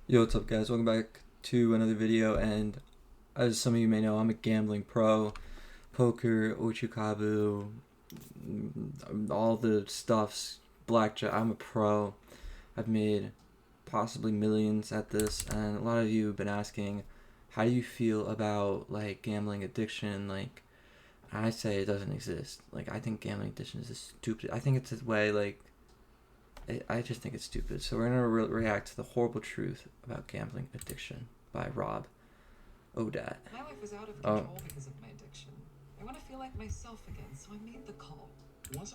Yo, what's up, guys? Welcome back to another video. And as some of you may know, I'm a gambling pro. Poker, Ochikabu, all the stuffs, blackjack. I'm a pro. I've made possibly millions at this, and a lot of you have been asking, how do you feel about like gambling addiction? Like, I say it doesn't exist. Like, I think gambling addiction is just stupid. I think it's a way like I just think it's stupid. So we're gonna react to the horrible truth about gambling addiction by Rob Odat. My life was out of Oh, control because of my addiction. I want to feel like myself again, so I made the call. Was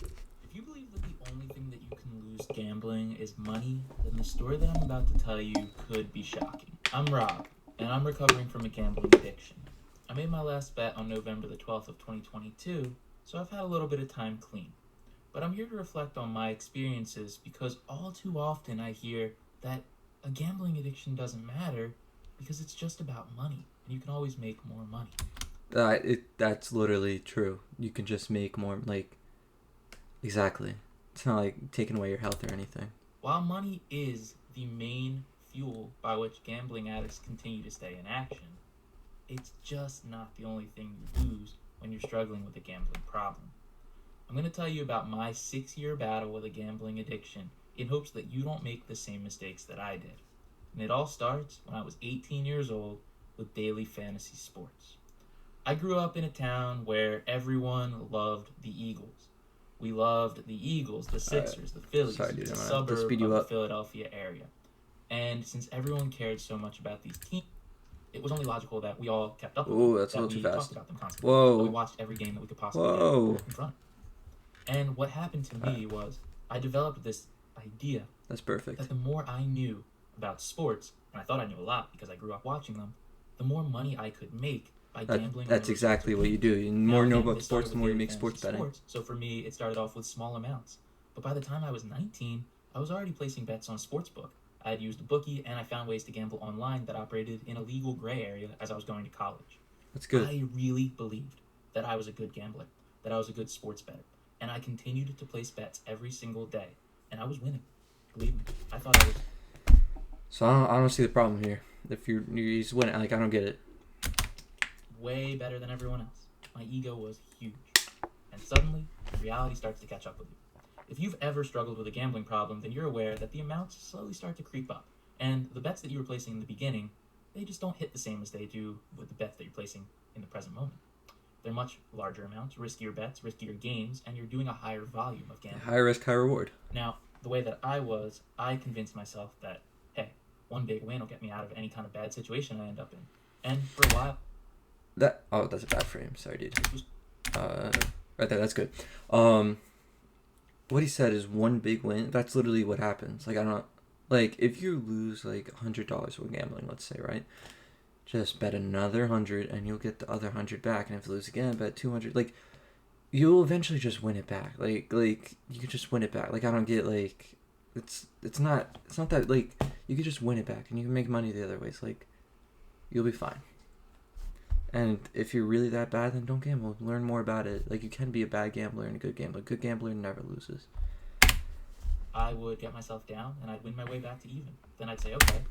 If you believe that the only thing that you can lose gambling is money, then the story that I'm about to tell you could be shocking. I'm Rob, and I'm recovering from a gambling addiction. I made my last bet on November the 12th of 2022, so I've had a little bit of time clean. But I'm here to reflect on my experiences because all too often I hear that a gambling addiction doesn't matter because it's just about money, and you can always make more money. that's literally true. You can just make more, like, exactly. It's not like taking away your health or anything. While money is the main fuel by which gambling addicts continue to stay in action, it's just not the only thing you lose when you're struggling with a gambling problem. I'm going to tell you about my 6-year battle with a gambling addiction in hopes that you don't make the same mistakes that I did. And it all starts when I was 18 years old with daily fantasy sports. I grew up in a town where everyone loved the Eagles. We loved the Eagles, the Sixers, the Phillies, Sorry, dude, the I'm gonna suburb speed of you the up. Philadelphia area. And since everyone cared so much about these teams, it was only logical that we all kept up with Ooh, them, that's a that little too we fast. talked about them constantly, Whoa. that we watched every game that we could possibly Whoa. get in front of. And what happened to me was I developed this idea That's perfect. that the more I knew about sports, and I thought I knew a lot because I grew up watching them, the more money I could make by gambling. That's exactly what you do. The more you know about sports, the more you make sports betting. So for me, it started off with small amounts. But by the time I was 19, I was already placing bets on Sportsbook. I had used a bookie, and I found ways to gamble online that operated in a legal gray area as I was going to college. That's good. I really believed that I was a good gambler, that I was a good sports bettor, and I continued to place bets every single day, and I was winning. Believe me, I thought I was. So I don't see the problem here. If you're just winning, like, I don't get it. Way better than everyone else. My ego was huge. And suddenly, reality starts to catch up with you. If you've ever struggled with a gambling problem, then you're aware that the amounts slowly start to creep up. And the bets that you were placing in the beginning, they just don't hit the same as they do with the bets that you're placing in the present moment. They're much larger amounts, riskier bets, riskier games, and you're doing a higher volume of gambling. High risk, high reward. Now, the way that I convinced myself that, hey, one big win will get me out of any kind of bad situation I end up in. And for a while, That's a bad frame. Sorry, dude. Right there, that's good. What he said is one big win. That's literally what happens. Like, I don't, like, if you lose like $100 with gambling, let's say, right? Just bet another 100 and you'll get the other 100 back. And if you lose again, bet 200. Like, you'll eventually just win it back. Like you could just win it back. Like, I don't get, like, it's not that, like, you could just win it back and you can make money the other ways. Like, you'll be fine. And if you're really that bad, then don't gamble. Learn more about it. Like, you can be a bad gambler and a good gambler. A good gambler never loses. I would get myself down and I'd win my way back to even. Then I'd say, okay,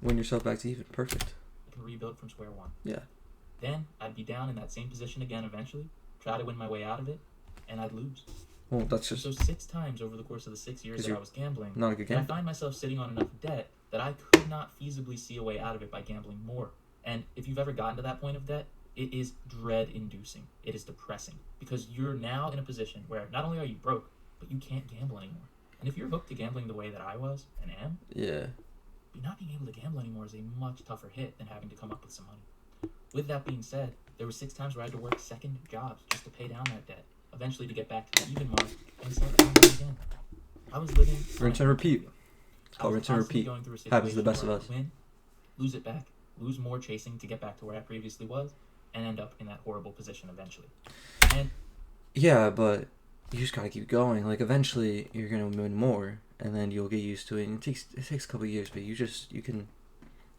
Win yourself back to even. Perfect. I can rebuild from square one. Yeah. Then I'd be down in that same position again eventually, try to win my way out of it, and I'd lose. Well, that's just So 6 times over the course of the 6 years that I was gambling, not a good and I game. find myself sitting on enough debt that I could not feasibly see a way out of it by gambling more. And if you've ever gotten to that point of debt, it is dread-inducing. It is depressing because you're now in a position where not only are you broke, but you can't gamble anymore. And if you're hooked to gambling the way that I was and am, Yeah. not being able to gamble anymore is a much tougher hit than having to come up with some money. With that being said, there were 6 times where I had to work second jobs just to pay down that debt, eventually to get back to the even mark and start gambling again. I was living Rinse and repeat. It's I called was rinse and constantly repeat. going through a Happens to the situation best of where I us. would win, lose it back, lose more chasing to get back to where I previously was, and end up in that horrible position eventually. And Yeah, but you just gotta keep going. Like, eventually you're gonna win more, and then you'll get used to it. And it takes a couple years, but you can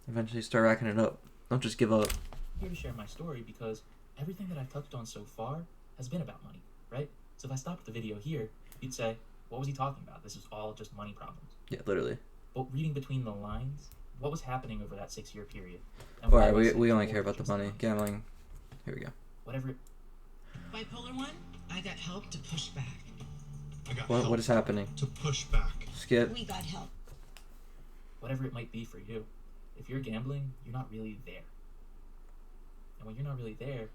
eventually start racking it up. Don't just give up. I'm here to share my story because everything that I've touched on so far has been about money, right? So if I stopped the video here, you'd say, what was he talking about? This is all just money problems. Yeah, literally. But reading between the lines, what was happening over that 6-year period? And All why right, was it we only more care than about the just money. Gambling. Here we go. Whatever. Bipolar 1, I got help to push back. I got What help is happening? to push back. Skip. We got help. Whatever it might be for you. If you're gambling, you're not really there. And when you're not really there,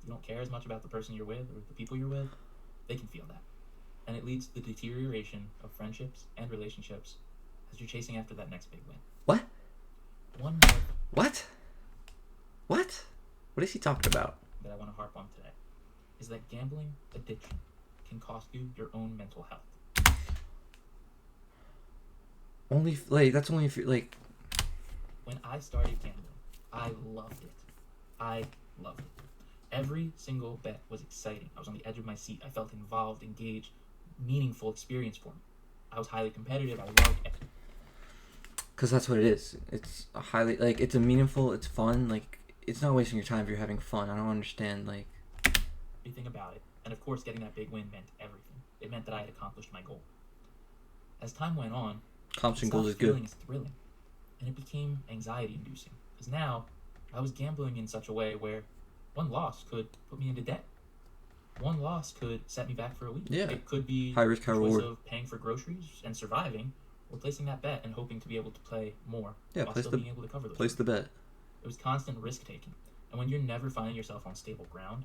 you don't care as much about the person you're with or the people you're with. They can feel that. And it leads to the deterioration of friendships and relationships as you're chasing after that next big win. What? One more What? What? What is he talking about? that I want to harp on today is that gambling addiction can cost you your own mental health. Only like that's only if you like. When I started gambling, I loved it. I loved it. Every single bet was exciting. I was on the edge of my seat. I felt involved, engaged, meaningful experience for me. I was highly competitive. I loved it. Because that's what it is. It's a highly like it's a meaningful. It's fun. Like it's not wasting your time if you're having fun. I don't understand like. Everything about it. And of course, getting that big win meant everything. It meant that I had accomplished my goal. As time went on, Accomplishing it goals is stopped feeling good. as thrilling, and it became anxiety-inducing. Because now, I was gambling in such a way where one loss could put me into debt. One loss could set me back for a week. Yeah. It could be High risk, high the choice reward. of paying for groceries and surviving, or placing that bet and hoping to be able to play more Yeah, while place still the being able to cover those. place the bet. It was constant risk-taking. And when you're never finding yourself on stable ground,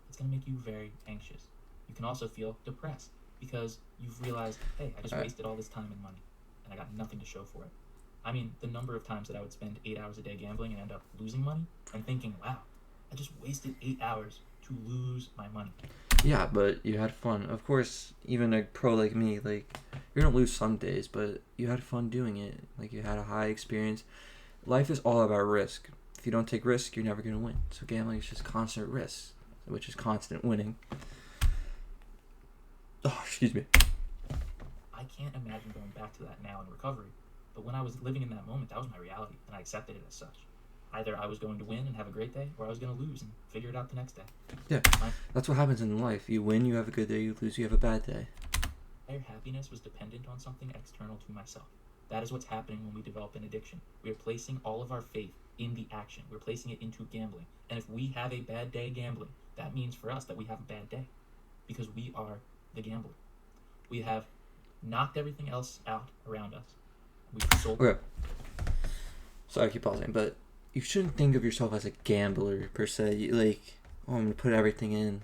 it's going to make you very anxious. You can also feel depressed because you've realized, hey, I just Alright. wasted all this time and money, and I got nothing to show for it. I mean, the number of times that I would spend 8 hours a day gambling and end up losing money, and thinking, wow, I just wasted 8 hours to lose my money. Yeah, but you had fun. Of course, even a pro like me, like you're gonna lose some days, but you had fun doing it. Like you had a high experience. Life is all about risk. If you don't take risk, you're never gonna win. So gambling is just constant risk, which is constant winning. Oh, excuse me. I can't imagine going back to that now in recovery, but when I was living in that moment, that was my reality, and I accepted it as such. Either I was going to win and have a great day, or I was going to lose and figure it out the next day. Yeah, that's what happens in life. You win, you have a good day. You lose, you have a bad day. My happiness was dependent on something external to myself. That is what's happening when we develop an addiction. We are placing all of our faith in the action. We're placing it into gambling. And if we have a bad day gambling, that means for us that we have a bad day. Because we are the gambler. We have knocked everything else out around us. We've sold. Okay. Sorry, I keep pausing, but you shouldn't think of yourself as a gambler per se. Like, oh, I'm gonna put everything in.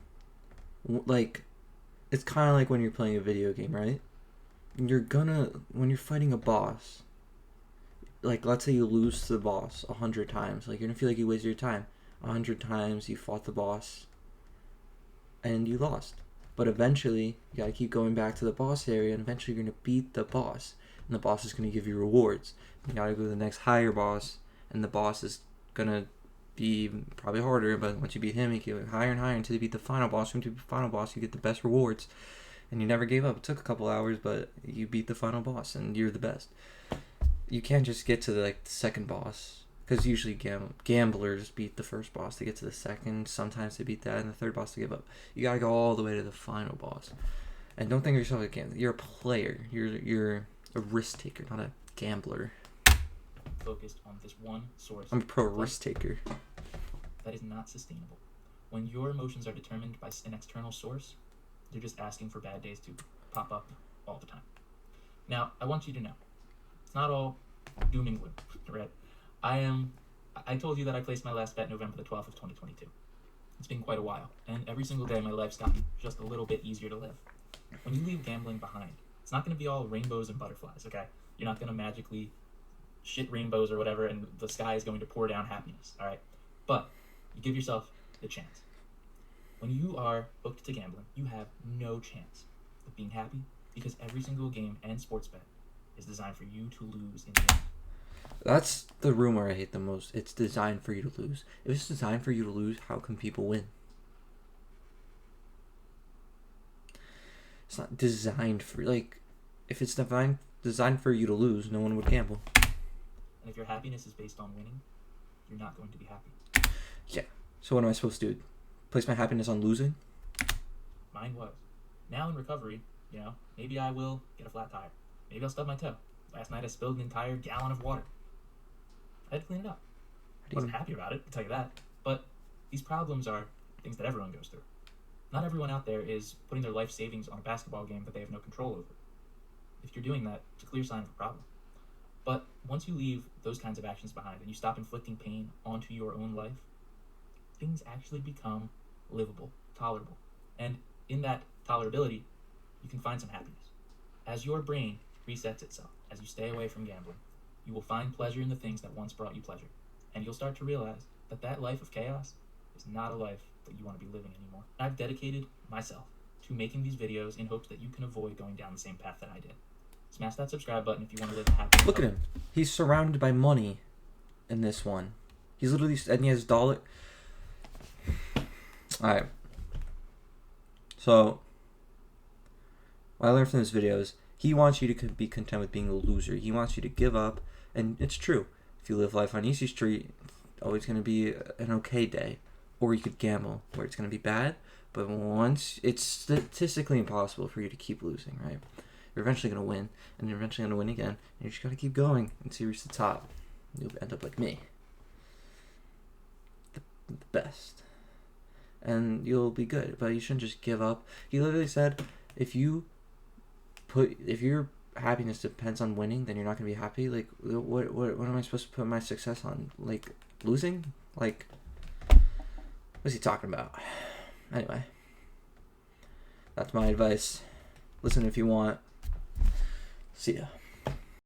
Like, it's kind of like when you're playing a video game, right? When you're fighting a boss, like, let's say you lose to the boss 100 times. Like, you're gonna feel like you wasted your time. 100 times you fought the boss, and you lost. But eventually, you gotta keep going back to the boss area, and eventually you're gonna beat the boss. And the boss is gonna give you rewards. You gotta go to the next higher boss, and the boss is gonna be probably harder, but once you beat him, you get higher and higher until you beat the final boss. Once you beat the final boss, you get the best rewards. And you never gave up. It took a couple hours, but you beat the final boss, and you're the best. You can't just get to the second boss, because usually gamblers beat the first boss to get to the second. Sometimes they beat that, and the third boss to give up. You gotta go all the way to the final boss. And don't think of yourself as a gambler. You're a player. You're a risk taker, not a gambler. Focused on this one source. I'm a pro risk taker. That is not sustainable. When your emotions are determined by an external source, you're just asking for bad days to pop up all the time. Now, I want you to know, it's not all doom and gloom, right? I told you that I placed my last bet November the 12th of 2022. It's been quite a while, and every single day my life's gotten just a little bit easier to live. When you leave gambling behind, it's not going to be all rainbows and butterflies, okay? You're not going to magically shit rainbows or whatever, and the sky is going to pour down happiness, all right? But you give yourself the chance. When you are hooked to gambling, you have no chance of being happy because every single game and sports bet is designed for you to lose in the end. That's the rumor I hate the most. It's designed for you to lose. If it's designed for you to lose, how can people win? It's not designed for, like, if it's designed for you to lose, no one would gamble. And if your happiness is based on winning, you're not going to be happy. Yeah. So what am I supposed to do? Place my happiness on losing? Mine was. Now in recovery, maybe I will get a flat tire. Maybe I'll stub my toe. Last night I spilled an entire gallon of water. I had to clean it up. I wasn't happy about it, I'll tell you that. But these problems are things that everyone goes through. Not everyone out there is putting their life savings on a basketball game that they have no control over. If you're doing that, it's a clear sign of a problem. But once you leave those kinds of actions behind and you stop inflicting pain onto your own life, things actually become livable, tolerable. And in that tolerability, you can find some happiness. As your brain resets itself, as you stay away from gambling, you will find pleasure in the things that once brought you pleasure. And you'll start to realize that that life of chaos is not a life that you want to be living anymore. I've dedicated myself to making these videos in hopes that you can avoid going down the same path that I did. Smash that subscribe button if you want to live a happy life. Look at him. He's surrounded by money in this one. He's literally, and he has dollar. Alright. So, what I learned from this video is he wants you to be content with being a loser. He wants you to give up, and it's true. If you live life on Easy Street, it's always going to be an okay day. Or you could gamble, where it's going to be bad, but once, it's statistically impossible for you to keep losing, right? You're eventually going to win, and you're eventually going to win again, and you just got to keep going until you reach the top. You'll end up like me. The best. And you'll be good, but you shouldn't just give up. He literally said, if your happiness depends on winning, then you're not going to be happy. Like, what am I supposed to put my success on? Like, losing? Like, what's he talking about? Anyway, that's my advice. Listen if you want. See ya.